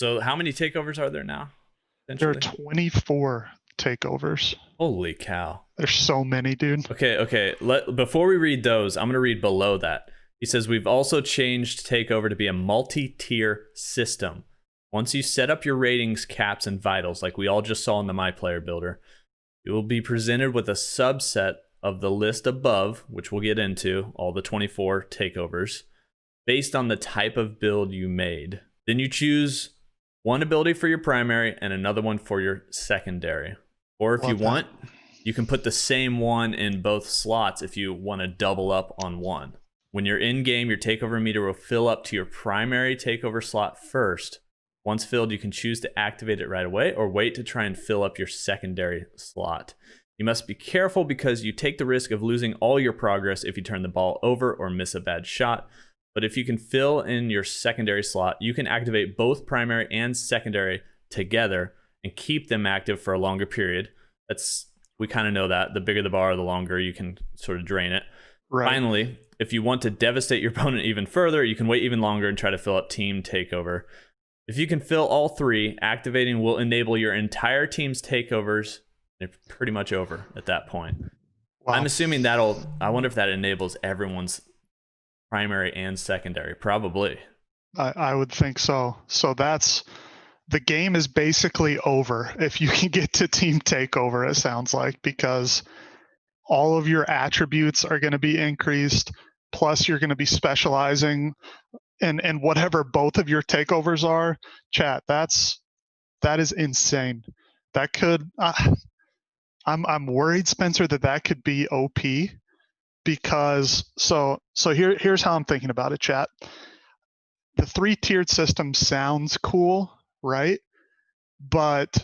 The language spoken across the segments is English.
So how many takeovers are there now? There are Essentially. 24 takeovers. Holy cow. There's so many, dude. Okay. Before we read those, I'm going to read below that. He says, we've also changed Takeover to be a multi-tier system. Once you set up your ratings, caps, and vitals, like we all just saw in the My Player Builder, you will be presented with a subset of the list above, which we'll get into, all the 24 takeovers, based on the type of build you made. Then you choose one ability for your primary and another one for your secondary. Or if you Love that. want, you can put the same one in both slots if you want to double up on one. When you're in game, your takeover meter will fill up to your primary takeover slot first. Once filled, you can choose to activate it right away or wait to try and fill up your secondary slot. You must be careful because you take the risk of losing all your progress if you turn the ball over or miss a bad shot. But if you can fill in your secondary slot, you can activate both primary and secondary together and keep them active for a longer period. We kind of know that. The bigger the bar, the longer you can sort of drain it. Right. Finally, if you want to devastate your opponent even further, you can wait even longer and try to fill up team takeover. If you can fill all three, activating will enable your entire team's takeovers. They're pretty much over at that point. Wow. I'm assuming I wonder if that enables everyone's primary and secondary. Probably. I would think so. So the game is basically over if you can get to team takeover, it sounds like, because all of your attributes are going to be increased. Plus, you're going to be specializing in whatever both of your takeovers are. Chat, that is insane. That could I'm worried, Spencer, that could be OP because here's how I'm thinking about it, chat. The 3-tiered system sounds cool, right? But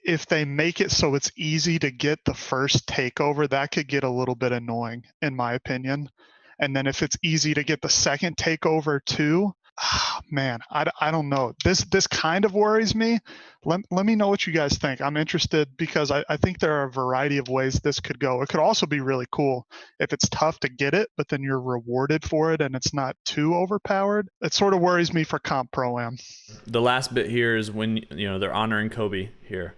if they make it so it's easy to get the first takeover, that could get a little bit annoying, in my opinion. And then if it's easy to get the second takeover too, man, I don't know. This kind of worries me. Let me know what you guys think. I'm interested because I think there are a variety of ways this could go. It could also be really cool if it's tough to get it, but then you're rewarded for it and it's not too overpowered. It sort of worries me for Comp Pro-Am. The last bit here is when they're honoring Kobe here.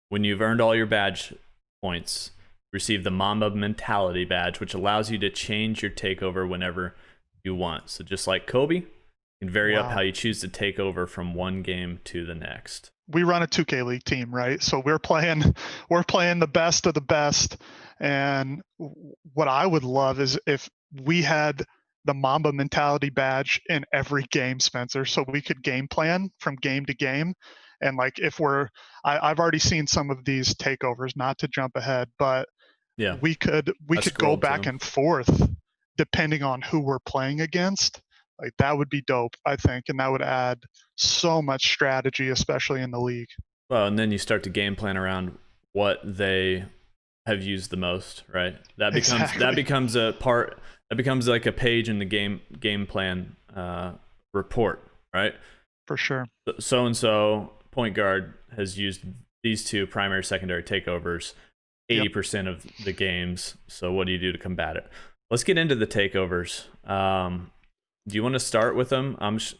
When you've earned all your badge points, receive the Mamba Mentality badge, which allows you to change your takeover whenever you want. So just like Kobe, you can vary up how you choose to take over from one game to the next. We run a 2K League team, right? So we're playing the best of the best. And what I would love is if we had the Mamba Mentality badge in every game, Spencer, so we could game plan from game to game. And like if I've already seen some of these takeovers, not to jump ahead, but yeah, we could go back and forth depending on who we're playing against. Like that would be dope, I think, and that would add so much strategy, especially in the league. Well, and then you start to game plan around what they have used the most, right? That becomes a part. That becomes like a page in the game plan report, right? For sure. So and so point guard has used these two primary secondary takeovers 80% of the games. So what do you do to combat it? Let's get into the takeovers. Do you want to start with them?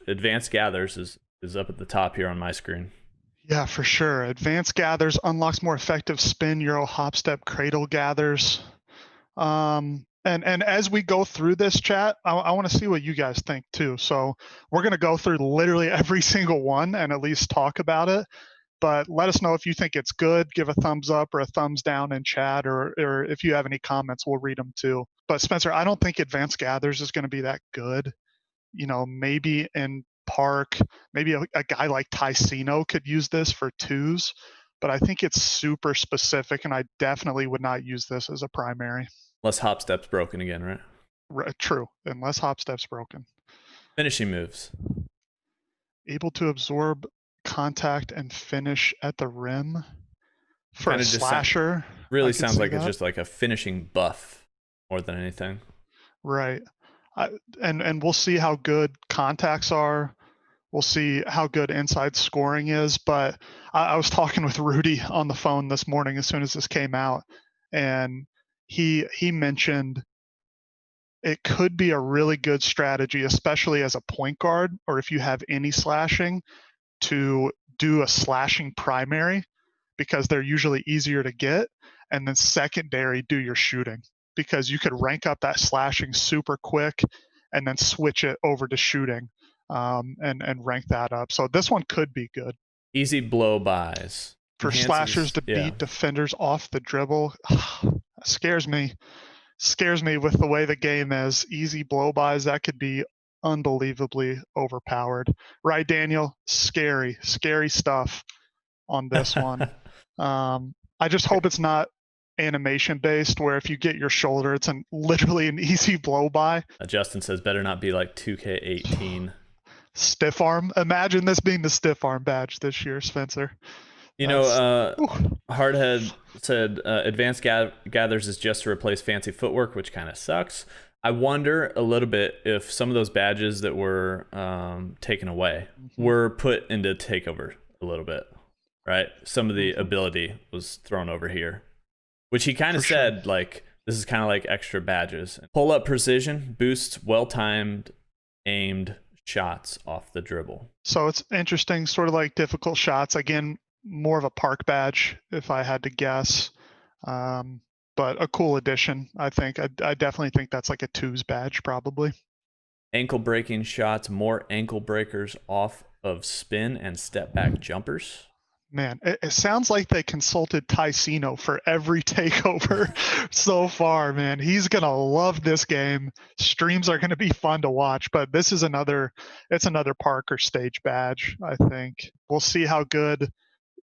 Advanced Gathers is up at the top here on my screen. Yeah, for sure. Advanced Gathers unlocks more effective spin, euro, hop, step, cradle gathers. And as we go through this, chat, I want to see what you guys think too. So we're going to go through literally every single one and at least talk about it. But let us know if you think it's good. Give a thumbs up or a thumbs down in chat, or if you have any comments, we'll read them too. But Spencer, I don't think Advanced Gathers is going to be that good. Maybe in Park, maybe a guy like Ticino could use this for twos, but I think it's super specific, and I definitely would not use this as a primary. Unless Hop Step's broken again, right? True, unless Hop Step's broken. Finishing moves. Able to absorb contact and finish at the rim for a slasher. Really sounds like it's just like a finishing buff more than anything. Right. And we'll see how good contacts are. We'll see how good inside scoring is. But I was talking with Rudy on the phone this morning as soon as this came out, and he mentioned it could be a really good strategy, especially as a point guard or if you have any slashing, to do a slashing primary because they're usually easier to get, and then secondary do your shooting because you could rank up that slashing super quick and then switch it over to shooting, and rank that up. So this one could be good Easy blow bys. for slashers Enhances, to yeah. beat defenders off the dribble. Scares me. Scares me with the way the game is. Easy blow bys, that could be unbelievably overpowered. Right, Daniel? Scary, scary stuff on this one. I just hope it's not animation based where if you get your shoulder, it's literally an easy blow by. Justin says better not be like 2K18. Stiff arm. Imagine this being the stiff arm badge this year, Spencer. Hardhead said advanced gathers is just to replace fancy footwork, which kind of sucks. I wonder a little bit if some of those badges that were taken away were put into Takeover a little bit, right? Some of the ability was thrown over here, which he kind of said, like, this is kind of like extra badges. Pull-up precision boosts well-timed, aimed shots off the dribble. So it's interesting, sort of like difficult shots. Again, more of a park badge, if I had to guess. But a cool addition, I think. I definitely think that's like a twos badge, probably. Ankle breaking shots, more ankle breakers off of spin and step back jumpers. Man, it sounds like they consulted Ticino for every takeover so far, man. He's going to love this game. Streams are going to be fun to watch, but this is another park or stage badge, I think. We'll see how good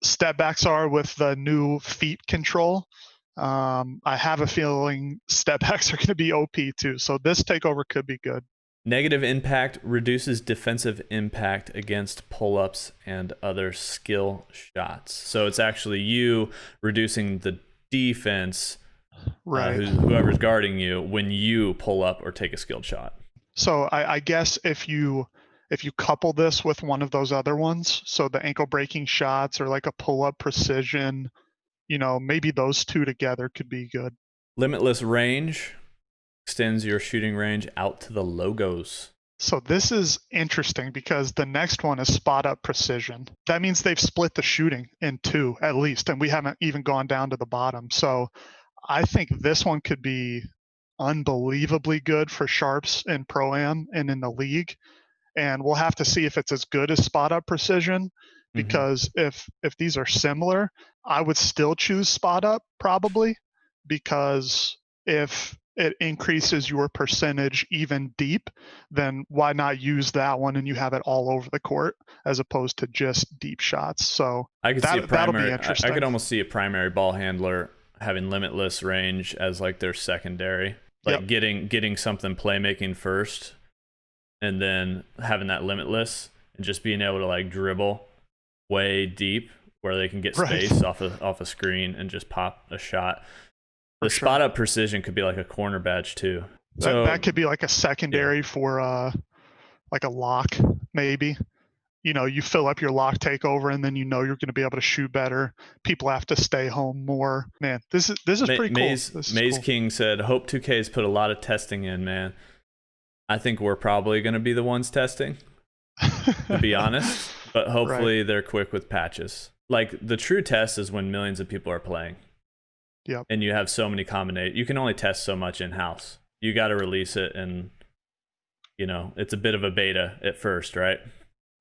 step backs are with the new feet control. I have a feeling step backs are going to be OP too, so this takeover could be good. Negative impact reduces defensive impact against pull-ups and other skill shots. So it's actually you reducing the defense, right? Whoever's guarding you when you pull up or take a skilled shot. So I guess if you couple this with one of those other ones, so the ankle breaking shots or like a pull-up precision, maybe those two together could be good. Limitless range extends your shooting range out to the logos. So this is interesting because the next one is spot up precision. That means they've split the shooting in two at least, and we haven't even gone down to the bottom. So I think this one could be unbelievably good for sharps in Pro-Am and in the league. And we'll have to see if it's as good as spot up precision, because if these are similar, I would still choose spot up probably, because if it increases your percentage even deep, then why not use that one and you have it all over the court as opposed to just deep shots. So I could see a primary, that'll be interesting. I could almost see a primary ball handler having limitless range as like their secondary, like getting something playmaking first and then having that limitless and just being able to like dribble way deep where they can get space off a screen and just pop a shot. The spot up precision could be like a corner badge too. So that could be like a secondary for like a lock, maybe. You fill up your lock takeover and then you're going to be able to shoot better. People have to stay home more. Man, this is pretty cool. Maze King said, hope 2K's put a lot of testing in, man. I think we're probably going to be the ones testing, to be honest. But hopefully they're quick with patches. Like the true test is when millions of people are playing. Yep. And you have so many combinations. You can only test so much in-house. You got to release it, and it's a bit of a beta at first, right?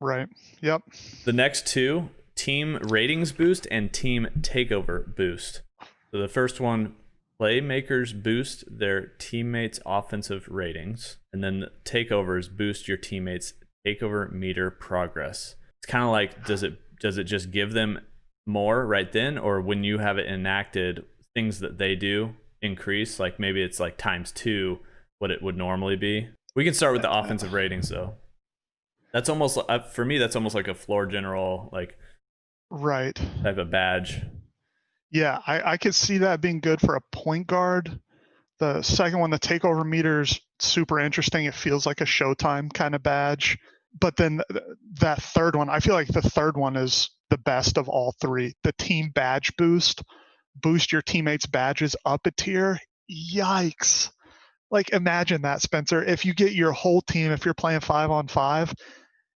Right. Yep. The next two, team ratings boost and team takeover boost. So the first one, playmakers boost their teammates' offensive ratings, and then the takeovers boost your teammates' takeover meter progress. It's kind of like, does it just give them more right then, or when you have it enacted, things that they do increase? Like maybe it's like ×2 what it would normally be. We can start with the offensive ratings though. That's almost, for me, that's almost like a floor general, like type of badge. Yeah, I could see that being good for a point guard. The second one, the takeover meter's super interesting. It feels like a Showtime kind of badge. But then that third one, I feel like the third one is the best of all three. The team badge boost your teammates' badges up a tier. Yikes. Like imagine that, Spencer. If you get your whole team, if you're playing 5-on-5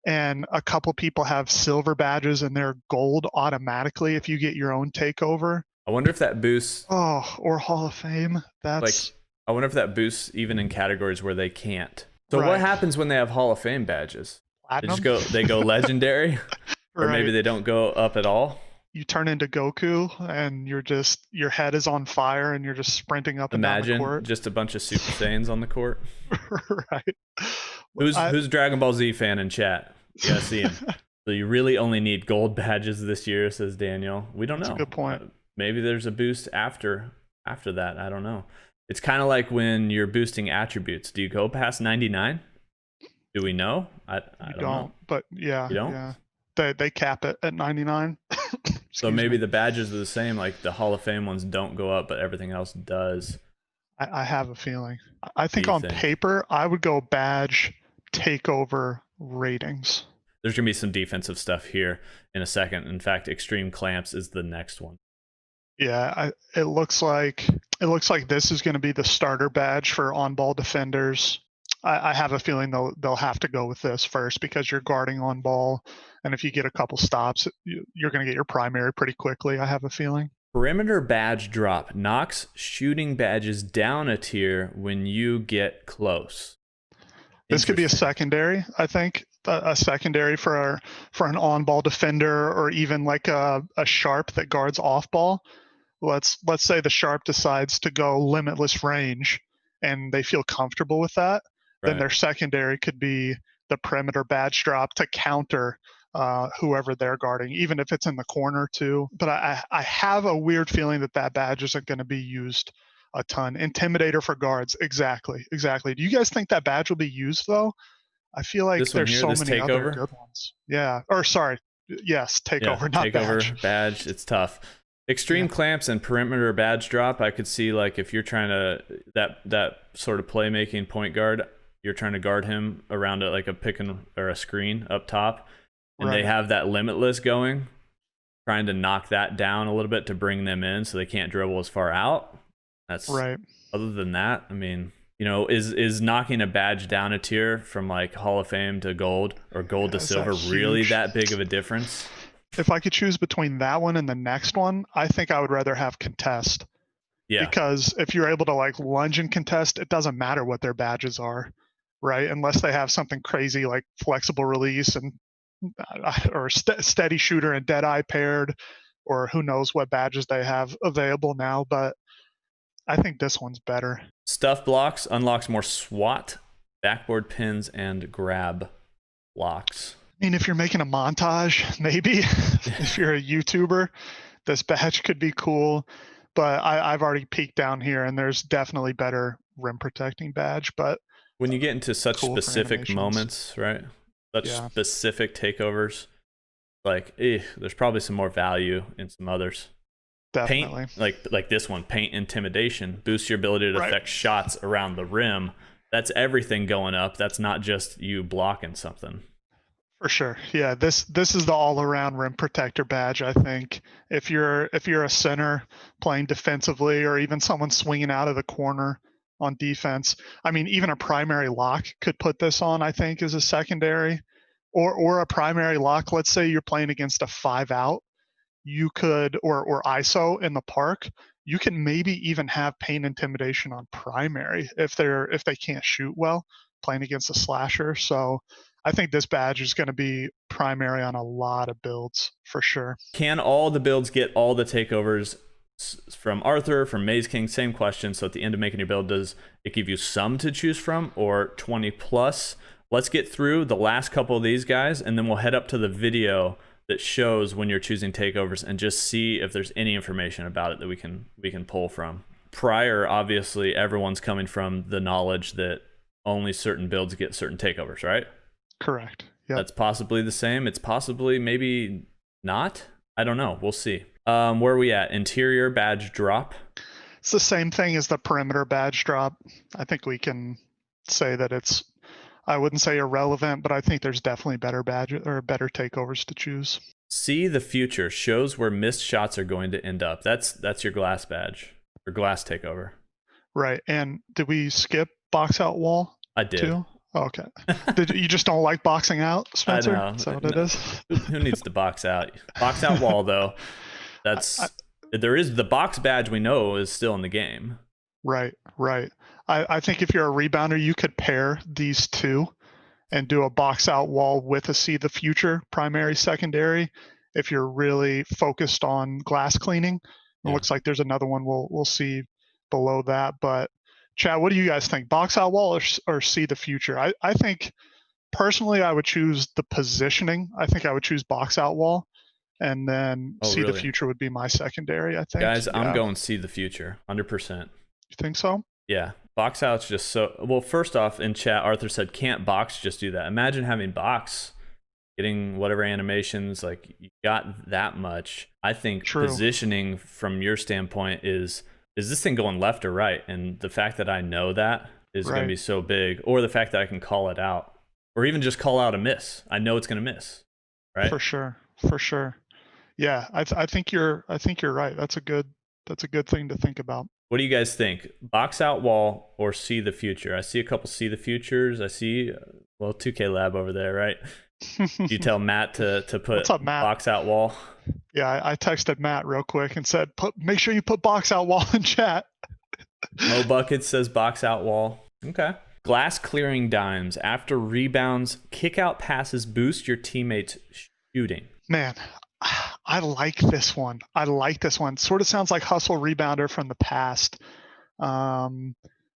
and a couple people have silver badges and they're gold automatically if you get your own takeover. I wonder if that boosts, Oh, or Hall of Fame. like, That's I wonder if that boosts even in categories where they can't. So what right. happens when they have Hall of Fame badges? Platinum. They go legendary, or maybe Right. they don't go up at all. You turn into Goku and your head is on fire and you're just sprinting up and down the Imagine court. just a bunch of Super Saiyans on the court. Right. Who's Dragon Ball Z fan in chat? You gotta see him. So you really only need gold badges this year, says Daniel. We don't know. That's a good point. Maybe there's a boost after that. I don't know. It's kind of like when you're boosting attributes. Do you go past 99? Do we know? I don't know. But yeah, You don't? yeah. They cap it at 99. So maybe the badges are the same. Like the Hall of Fame ones don't go up, but everything else does. I have a feeling. I think Do you on think? paper, I would go badge takeover ratings. There's gonna be some defensive stuff here in a second. In fact, extreme clamps is the next one. Yeah, it looks like this is going to be the starter badge for on-ball defenders. I have a feeling they'll have to go with this first because you're guarding on ball, and if you get a couple stops, you're going to get your primary pretty quickly. I have a feeling. Perimeter badge drop knocks shooting badges down a tier when you get close. This could be a secondary, I think, a secondary for an on-ball defender, or even like a sharp that guards off-ball. Let's say the sharp decides to go limitless range, and they feel comfortable with that. Then their secondary could be the perimeter badge drop to counter whoever they're guarding, even if it's in the corner too. But I have a weird feeling that badge isn't going to be used a ton. Intimidator for guards, exactly. Do you guys think that badge will be used though? I feel like there's so many other good ones. Yeah. Or sorry, yes, takeover, not badge. It's tough. Extreme clamps and perimeter badge drop. I could see, like, if you're trying to that sort of playmaking point guard, you're trying to guard him around like a pick or a screen up top, and they have that limitless going, trying to knock that down a little bit to bring them in so they can't dribble as far out. That's right. Other than that, I mean, you know, is knocking a badge down a tier from like Hall of Fame to gold or gold to silver really that big of a difference? If I could choose between that one and the next one, I think I would rather have contest. Yeah. Because if you're able to like lunge and contest, it doesn't matter what their badges are, right? Unless they have something crazy like flexible release and or steady shooter and dead eye paired, or who knows what badges they have available now. But I think this one's better. Stuff blocks unlocks more SWAT, backboard pins, and grab blocks. I mean, if you're making a montage, maybe if you're a YouTuber, this badge could be cool. But I've already peeked down here, and there's definitely better rim protecting badge. But when you get into such specific moments, right? Such specific takeovers, like there's probably some more value in some others. Definitely. Paint, like this one, paint intimidation boosts your ability to affect shots around the rim. That's everything going up. That's not just you blocking something. For sure. Yeah, this is the all-around rim protector badge, I think. If you're a center playing defensively, or even someone swinging out of the corner on defense, I mean, even a primary lock could put this on, I think, as a secondary. Or a primary lock, let's say you're playing against a 5-out, you could, or ISO in the park, you can maybe even have paint intimidation on primary if they can't shoot well, playing against a slasher. So I think this badge is going to be primary on a lot of builds for sure. Can all the builds get all the takeovers? From Arthur, from Maze King, same question. So at the end of making your build, does it give you some to choose from, or 20 plus? Let's get through the last couple of these guys, and then we'll head up to the video that shows when you're choosing takeovers and just see if there's any information about it that we can pull from. Prior, obviously, everyone's coming from the knowledge that only certain builds get certain takeovers, right? Correct. Yeah. That's possibly the same. It's possibly maybe not. I don't know. We'll see. Where are we at? Interior badge drop. It's the same thing as the perimeter badge drop. I think we can say that it's, I wouldn't say irrelevant, but I think there's definitely better badge or better takeovers to choose. See the future shows where missed shots are going to end up. That's your glass badge or glass takeover. Right. And did we skip box out wall? I did. Too? Okay. You just don't like boxing out, I Spencer? know. Is that what it is? Who needs to box out? Box out wall though. I, That's there is the box badge we know is still in the game. right, right. I think if you're a rebounder, you could pair these two and do a box out wall with a see the future primary, secondary. If you're really focused on glass cleaning, it Yeah. looks like there's another one we'll see below that. But Chad, what do you guys think? Box out wall or see the future? I think personally I would choose the positioning. I think I would choose box out wall, and then Oh, see the really? future would be my secondary. I think. Guys, I'm Yeah, going see the future. 100%. you think so? Yeah. Box out's just so well, first off, in chat, Arthur said can't box just do that. Imagine having box, getting whatever animations, like you got that much. I think True. positioning from your standpoint is this thing going left or right? And the fact that I know that is going to Right. be so big, or the fact that I can call it out, or even just call out a miss. I know it's going to miss, right? For sure. For sure. Yeah, I think you're right. That's a good thing to think about. What do you guys think? Box out wall or see the future? I see a couple see the futures. I see, well, 2K Lab over there, right? You tell Matt to put What's up, Matt? box out wall. Yeah, I texted Matt real quick and said, make sure you put box out wall in chat. Mo Bucket says box out wall. Okay. Glass clearing dimes. After rebounds, kick out passes boost your teammates shooting. Man, I like this one. Sort of sounds like hustle rebounder from the past.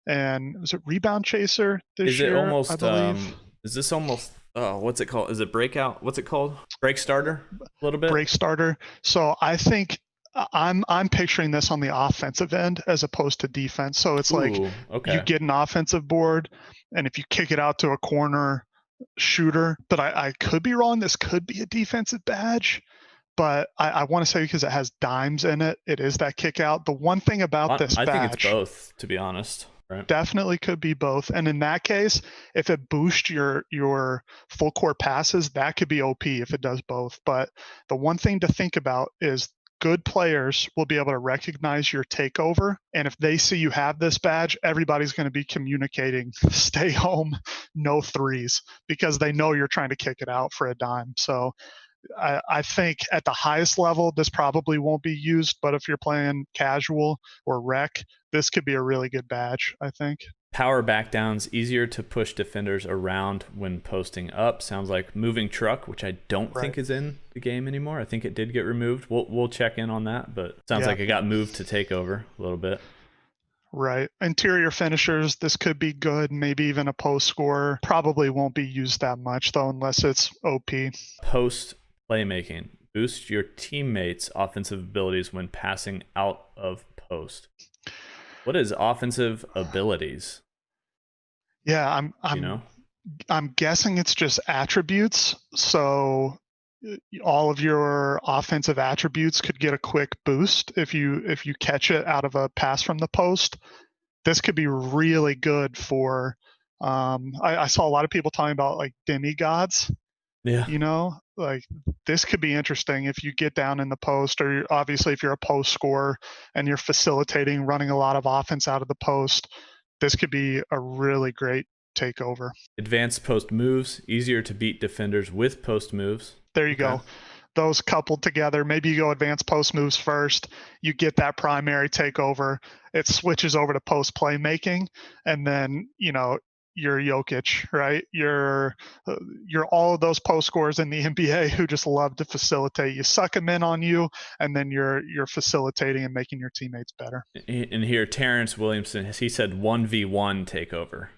And was it rebound chaser this Is year? it almost I believe. is this almost what's it called? Is it breakout? What's it called? Break starter? A little bit? Break starter. So I think I'm picturing this on the offensive end as opposed to defense. So it's like okay. you get an offensive board, and if you kick it out to a corner shooter, but I could be wrong. This could be a defensive badge, but I want to say because it has dimes in it, it is that kick out. The one thing about this I badge, think it's both, to be honest. Right. definitely could be both. And in that case, if it boosts your full court passes, that could be OP if it does both. But the one thing to think about is good players will be able to recognize your takeover. And if they see you have this badge, everybody's going to be communicating, stay home, no threes, because they know you're trying to kick it out for a dime. So I think at the highest level, this probably won't be used, but if you're playing casual or rec, this could be a really good badge, I think. Power backdowns, easier to push defenders around when posting up. Sounds like moving truck, which I don't think is in the game anymore. I think it did get removed. We'll check in on that, but sounds like it got moved to Takeover a little bit. Right. Interior finishers, this could be good. Maybe even a post scorer. Probably won't be used that much, though, unless it's OP. Post playmaking. Boost your teammates' offensive abilities when passing out of post. What is offensive abilities? Yeah, I'm guessing it's just attributes. So all of your offensive attributes could get a quick boost if you catch it out of a pass from the post. This could be really good for I saw a lot of people talking about like demigods. Yeah. You know, like this could be interesting if you get down in the post, or obviously if you're a post scorer and you're facilitating, running a lot of offense out of the post. This could be a really great takeover. Advanced post moves, easier to beat defenders with post moves. There you go. Those coupled together. Maybe you go advanced post moves first. You get that primary takeover. It switches over to post playmaking, and then you're Jokic, right? You're all of those post scorers in the NBA who just love to facilitate. You suck them in on you, and then you're facilitating and making your teammates better. And here, Terrence Williamson, he said 1v1 takeover.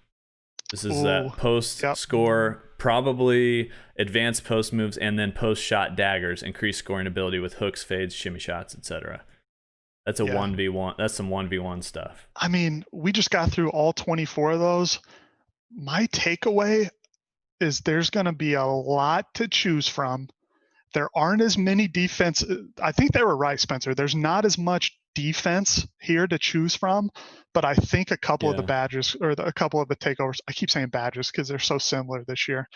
This is that post score, probably advanced post moves, and then post shot daggers, increase scoring ability with hooks, fades, shimmy shots, etc. That's a 1v1. That's some 1v1 stuff. I mean, we just got through all 24 of those. My takeaway is there's going to be a lot to choose from. There aren't as many defense. I think they were right, Spencer. There's not as much defense here to choose from, but I think a couple of the badges or a couple of the takeovers, I keep saying badges because they're so similar this year,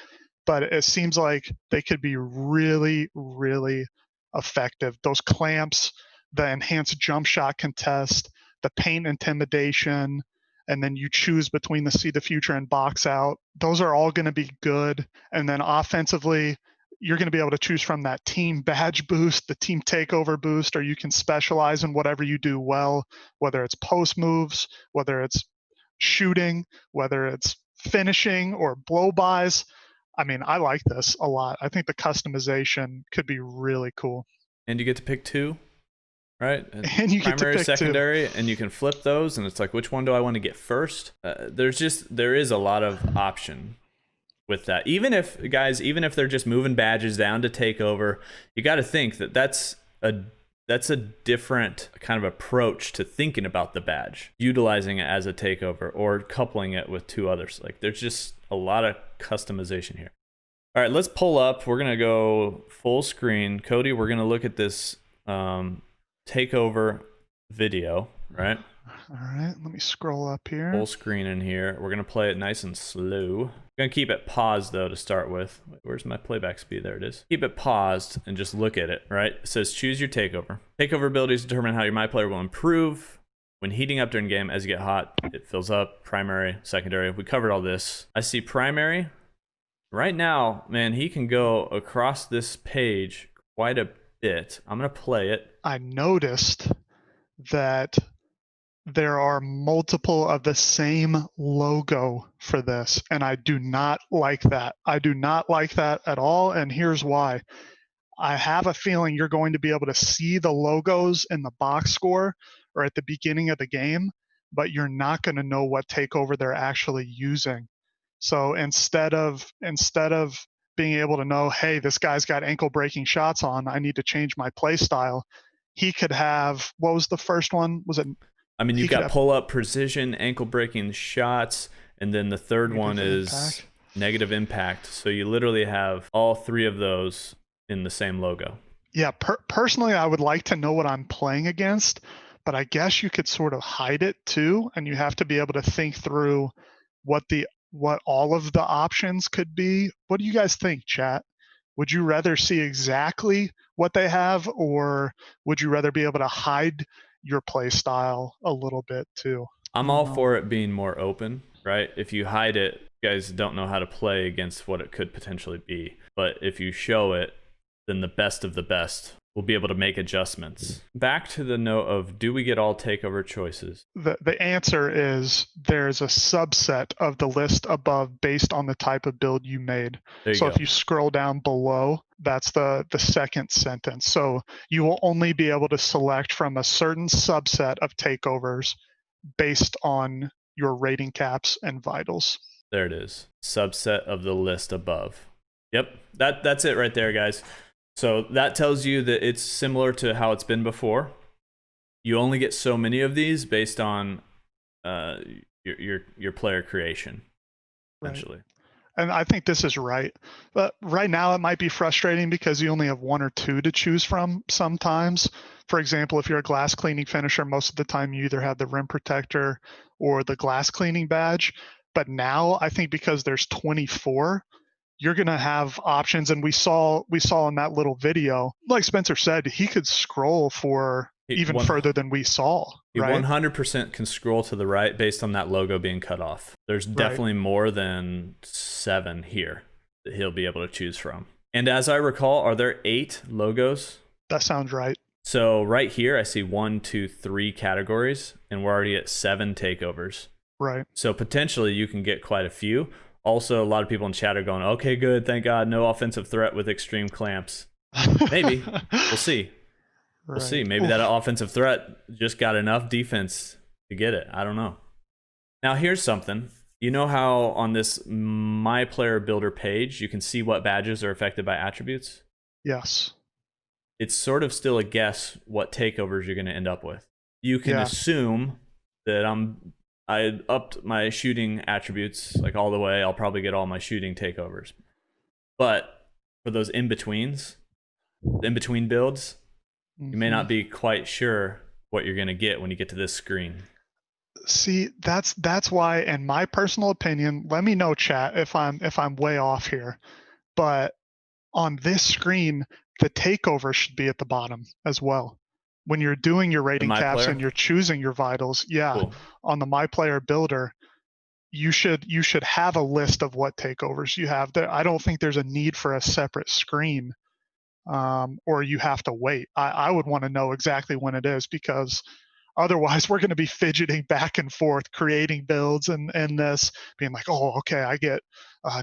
but it seems like they could be really, really effective. Those clamps, the enhanced jump shot contest, the paint intimidation, and then you choose between the see the future and box out. Those are all going to be good. And then offensively, you're going to be able to choose from that team badge boost, the team takeover boost, or you can specialize in whatever you do well, whether it's post moves, whether it's shooting, whether it's finishing or blow bys. I mean, I like this a lot. I think the customization could be really cool. And you get to pick two, right? And you get to Primary, pick two. secondary, and you can flip those, and it's like, which one do I want to get first? There is a lot of option with that. Even if they're just moving badges down to takeover, you got to think that that's a different kind of approach to thinking about the badge, utilizing it as a takeover or coupling it with two others. Like, there's just a lot of customization here. All right, let's pull up. We're going to go full screen. Cody, we're going to look at this takeover video, right? All right, let me scroll up here. Full screen in here. We're going to play it nice and slow. I'm going to keep it paused, though, to start with. Where's my playback speed? There it is. Keep it paused and just look at it, right? It says choose your takeover. Takeover abilities determine how your my player will improve. When heating up during game, as you get hot, it fills up. Primary, secondary. We covered all this. I see primary. Right now, man, he can go across this page quite a bit. I'm going to play it. I noticed that there are multiple of the same logo for this, and I do not like that. I do not like that at all, and here's why. I have a feeling you're going to be able to see the logos in the box score or at the beginning of the game, but you're not going to know what takeover they're actually using. So instead of being able to know, hey, this guy's got ankle breaking shots on, I need to change my play style. He could have, what was the first one? Was it? I mean, you've got pull up, precision, ankle breaking shots, and then the third one is negative impact. So you literally have all three of those in the same logo. Yeah, personally, I would like to know what I'm playing against, but I guess you could sort of hide it too, and you have to be able to think through what all of the options could be. What do you guys think, chat? Would you rather see exactly what they have, or would you rather be able to hide your play style a little bit too? I'm all for it being more open, right? If you hide it, you guys don't know how to play against what it could potentially be. But if you show it, then the best of the best will be able to make adjustments. Back to the note of, do we get all takeover choices? The answer is there's a subset of the list above based on the type of build you made. So if you scroll down below, that's the second sentence. So you will only be able to select from a certain subset of takeovers based on your rating caps and vitals. There it is. Subset of the list above. Yep, that's it right there, guys. So that tells you that it's similar to how it's been before. You only get so many of these based on your player creation, essentially. Right. And I think this is right. But right now it might be frustrating because you only have one or two to choose from sometimes. For example, if you're a glass cleaning finisher, most of the time you either have the rim protector or the glass cleaning badge. But now I think because there's 24, you're going to have options. And we saw in that little video, like Spencer said, he could scroll for even further than we saw. He right? 100% can scroll to the right based on that logo being cut off. There's definitely more than 7 here that he'll be able to choose from. And as I recall, are there 8 logos? That sounds right. So right here, I see 1, 2, 3 categories, and we're already at 7 takeovers. Right. So potentially you can get quite a few. Also, a lot of people in chat are going, okay, good, thank God, no offensive threat with extreme clamps. Maybe. We'll see. We'll see. Maybe that offensive threat just got enough defense to get it. I don't know. Now, here's something. You know how on this My Player Builder page, you can see what badges are affected by attributes? Yes. It's sort of still a guess what takeovers you're going to end up with. You can assume that I upped my shooting attributes like all the way. I'll probably get all my shooting takeovers. But for those in-between builds, you may not be quite sure what you're going to get when you get to this screen. See, that's why, in my personal opinion, let me know, chat, if I'm way off here. But on this screen, the takeover should be at the bottom as well. when you're doing your rating My caps Player? and you're choosing your vitals, Cool. on the My Player builder, you should have a list of what takeovers you have. There, I don't think there's a need for a separate screen, or you have to wait. I would want to know exactly when it is, because otherwise we're going to be fidgeting back and forth, creating builds and this being like, oh, okay, I get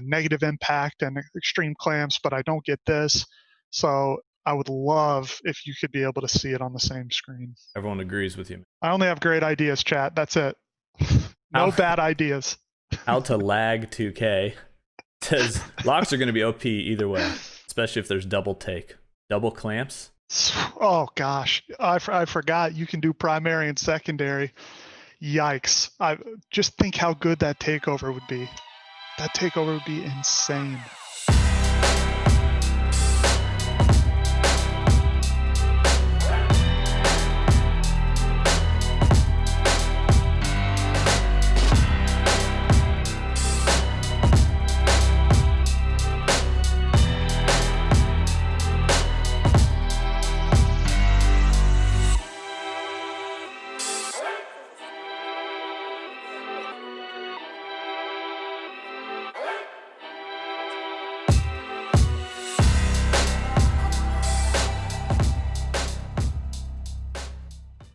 negative impact and extreme clamps, but I don't get this. So I would love if you could be able to see it on the same screen. Everyone agrees with you. I only have great ideas, chat. That's it. No How- bad ideas. How to lag 2K says locks are going to be OP either way, especially if there's double take. Double clamps. Oh gosh, I forgot you can do primary and secondary. Yikes. I just think how good that takeover would be. That takeover would be insane.